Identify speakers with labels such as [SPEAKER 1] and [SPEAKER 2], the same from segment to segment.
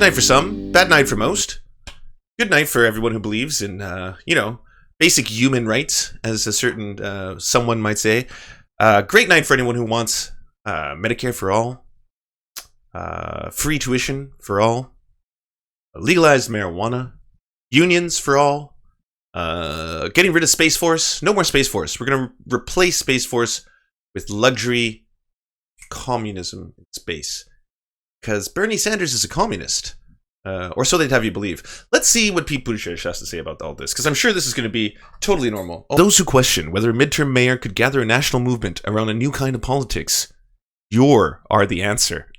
[SPEAKER 1] Good night for some, bad night for most. Good night for everyone who believes in, basic human rights, as a certain someone might say. Great night for anyone who wants Medicare for all, free tuition for all, legalized marijuana, unions for all, getting rid of Space Force. No more Space Force. We're going to replace Space Force with luxury communism in space. Because Bernie Sanders is a communist. Or so they'd have you believe. Let's see what Pete Buttigied has to say about all this, because I'm sure this is going to be totally normal. Those who question whether a midterm mayor could gather a national movement around a new kind of politics, are the answer.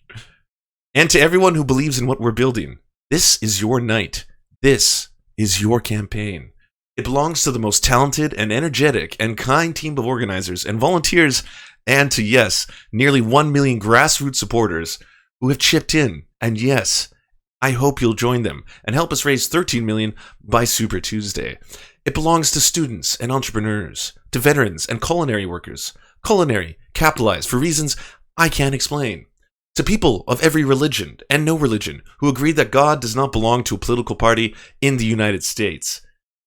[SPEAKER 1] And to everyone who believes in what we're building, this is your night. This is your campaign. It belongs to the most talented and energetic and kind team of organizers and volunteers, and to, yes, nearly 1 million grassroots supporters who have chipped in. And yes, I hope you'll join them and help us raise $13 million by Super Tuesday. It belongs to students and entrepreneurs, to veterans and culinary workers. Culinary, capitalized for reasons I can't explain. To people of every religion and no religion who agree that God does not belong to a political party in the United States.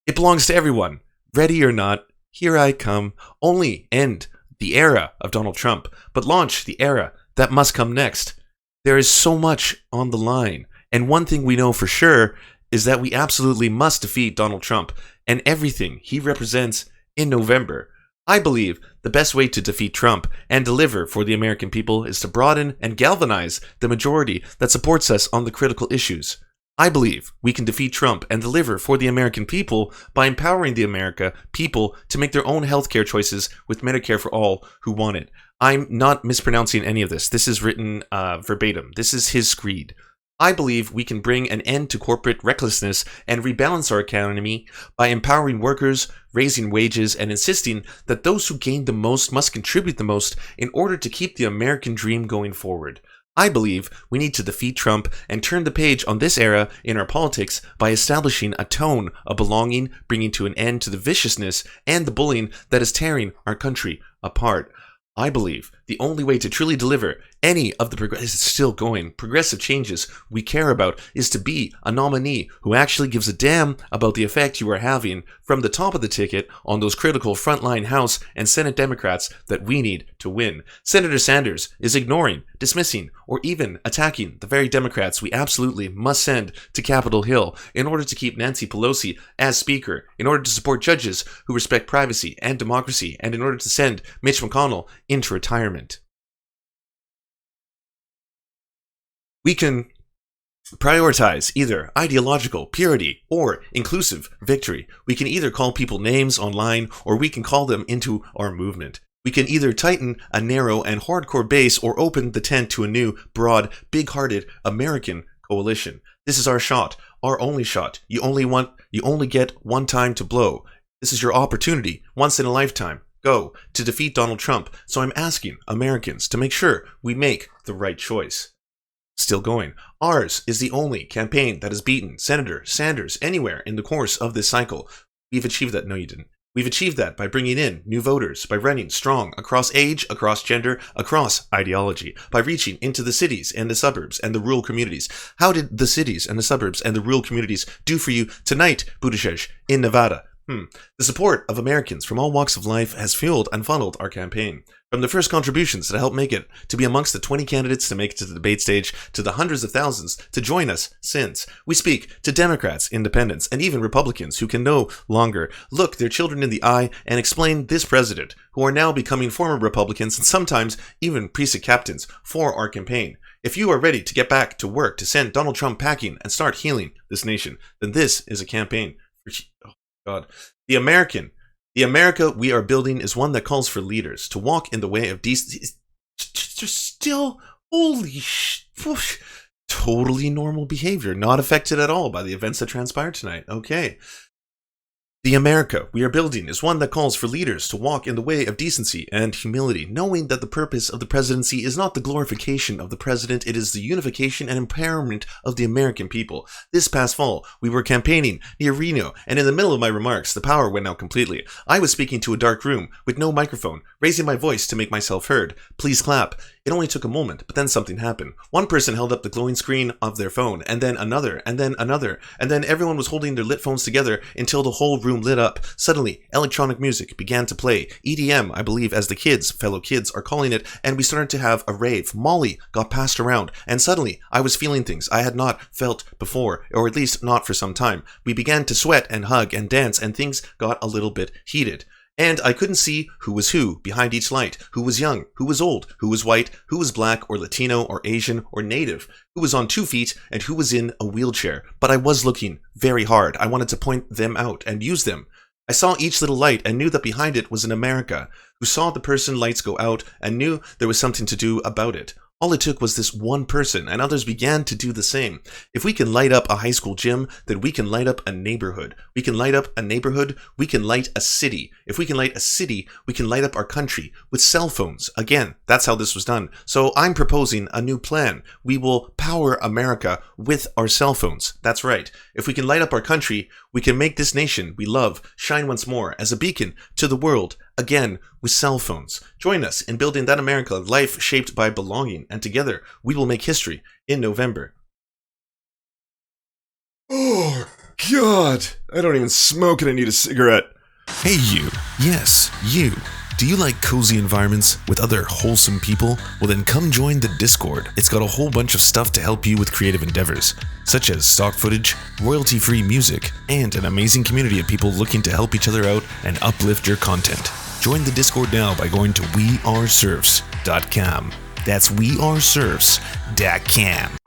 [SPEAKER 1] It belongs to everyone, ready or not. Here I come. Only end the era of Donald Trump, but launch the era that must come next. There is so much on the line, and one thing we know for sure is that we absolutely must defeat Donald Trump and everything he represents in November. I believe the best way to defeat Trump and deliver for the American people is to broaden and galvanize the majority that supports us on the critical issues. I believe we can defeat Trump and deliver for the American people by empowering the American people to make their own healthcare choices with Medicare for all who want it. I'm not mispronouncing any of this. This is written verbatim. This is his screed. I believe we can bring an end to corporate recklessness and rebalance our economy by empowering workers, raising wages, and insisting that those who gain the most must contribute the most in order to keep the American dream going forward. I believe we need to defeat Trump and turn the page on this era in our politics by establishing a tone of belonging, bringing to an end to the viciousness and the bullying that is tearing our country apart. I believe the only way to truly deliver any of the progressive changes we care about is to be a nominee who actually gives a damn about the effect you are having from the top of the ticket on those critical frontline House and Senate Democrats that we need to win. Senator Sanders is ignoring, dismissing, or even attacking the very Democrats we absolutely must send to Capitol Hill in order to keep Nancy Pelosi as Speaker, in order to support judges who respect privacy and democracy, and in order to send Mitch McConnell into retirement. We can prioritize either ideological purity or inclusive victory. We can either call people names online or we can call them into our movement. We can either tighten a narrow and hardcore base or open the tent to a new, broad, big-hearted American coalition. This is our shot, our only shot. You only get one time to blow. This is your opportunity, once in a lifetime. Go to defeat Donald Trump. So I'm asking Americans to make sure we make the right choice. Still going. Ours is the only campaign that has beaten Senator Sanders anywhere in the course of this cycle. We've achieved that. No, you didn't. We've achieved that by bringing in new voters, by running strong across age, across gender, across ideology, by reaching into the cities and the suburbs and the rural communities. How did the cities and the suburbs and the rural communities do for you tonight, Buttigied, in Nevada? The support of Americans from all walks of life has fueled and funneled our campaign. From the first contributions that helped make it to be amongst the 20 candidates to make it to the debate stage, to the hundreds of thousands to join us since. We speak to Democrats, independents, and even Republicans who can no longer look their children in the eye and explain this president, who are now becoming former Republicans and sometimes even precinct captains for our campaign. If you are ready to get back to work to send Donald Trump packing and start healing this nation, then this is a campaign for God. The America we are building is one that calls for leaders to walk in the way of decency. Still, totally normal behavior, not affected at all by the events that transpired tonight. Okay. The America we are building is one that calls for leaders to walk in the way of decency and humility, knowing that the purpose of the presidency is not the glorification of the president, it is the unification and empowerment of the American people. This past fall, we were campaigning near Reno, and in the middle of my remarks, the power went out completely. I was speaking to a dark room with no microphone, raising my voice to make myself heard. Please clap It only took a moment, but then something happened. One person held up the glowing screen of their phone, and then another, and then another, and then everyone was holding their lit phones together until the whole room lit up. Suddenly, electronic music began to play. EDM, I believe, as the fellow kids are calling it, and we started to have a rave. Molly got passed around, and suddenly, I was feeling things I had not felt before, or at least not for some time. We began to sweat and hug and dance, and things got a little bit heated. And I couldn't see who was who behind each light, who was young, who was old, who was white, who was black or Latino or Asian or native, who was on 2 feet and who was in a wheelchair. But I was looking very hard. I wanted to point them out and use them. I saw each little light and knew that behind it was an America, who saw the person lights go out and knew there was something to do about it. All it took was this one person, and others began to do the same. If we can light up a high school gym, then we can light up a neighborhood. We can light up a neighborhood, we can light a city. If we can light a city, we can light up our country with cell phones. Again, that's how this was done. So I'm proposing a new plan. We will power America with our cell phones. That's right. If we can light up our country, we can make this nation we love shine once more as a beacon to the world. Again, with cell phones. Join us in building that America, life shaped by belonging, and together we will make history in November.
[SPEAKER 2] Oh, God. I don't even smoke and I need a cigarette.
[SPEAKER 3] Hey you, yes, you. Do you like cozy environments with other wholesome people? Well then come join the Discord. It's got a whole bunch of stuff to help you with creative endeavors, such as stock footage, royalty-free music, and an amazing community of people looking to help each other out and uplift your content. Join the Discord now by going to weareserfs.com. That's weareserfs.com.